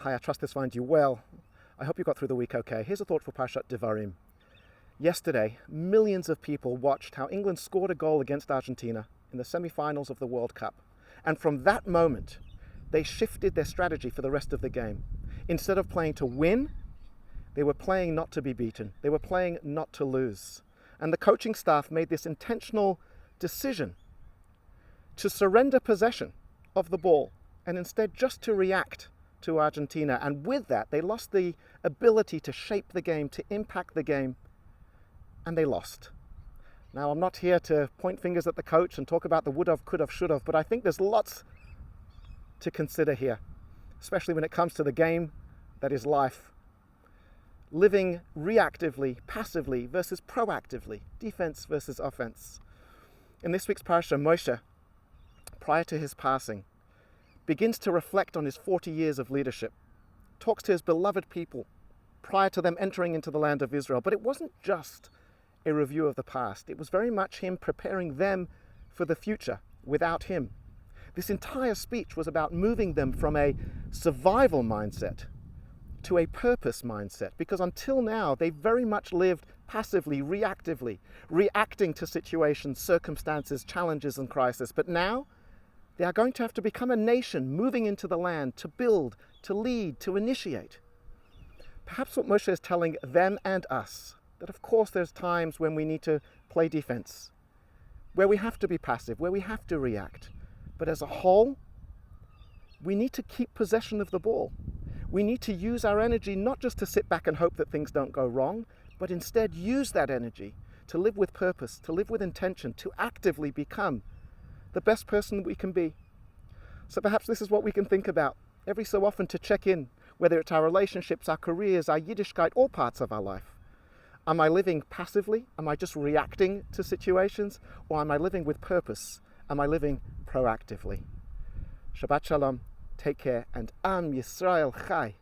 Hi, I trust this finds you well. I hope you got through the week okay. Here's a thought for parsha Devarim. Yesterday, millions of people watched how England scored a goal against Argentina in the semi-finals of the World Cup. And from that moment, they shifted their strategy for the rest of the game. Instead of playing to win, they were playing not to be beaten. They were playing not to lose. And the coaching staff made this intentional decision to surrender possession of the ball and instead just to react to Argentina. And with that, they lost the ability to shape the game, to impact the game, and they lost. Now, I'm not here to point fingers at the coach and talk about the would have, could have, should have, but I think there's lots to consider here, especially when it comes to the game that is life. Living reactively, passively versus proactively, defense versus offense. In this week's parsha, Moshe, prior to his passing, begins to reflect on his 40 years of leadership, talks to his beloved people prior to them entering into the land of Israel. But it wasn't just a review of the past. It was very much him preparing them for the future without him. This entire speech was about moving them from a survival mindset to a purpose mindset, because until now they very much lived passively, reactively, reacting to situations, circumstances, challenges and crises. But now they are going to have to become a nation moving into the land to build, to lead, to initiate. Perhaps what Moshe is telling them and us, that of course there's times when we need to play defense, where we have to be passive, where we have to react. But as a whole, we need to keep possession of the ball. We need to use our energy not just to sit back and hope that things don't go wrong, but instead use that energy to live with purpose, to live with intention, to actively become the best person we can be. So perhaps this is what we can think about every so often to check in, whether it's our relationships, our careers, our Yiddishkeit, all parts of our life. Am I living passively? Am I just reacting to situations? Or am I living with purpose? Am I living proactively? Shabbat Shalom, take care, and Am Yisrael Chai.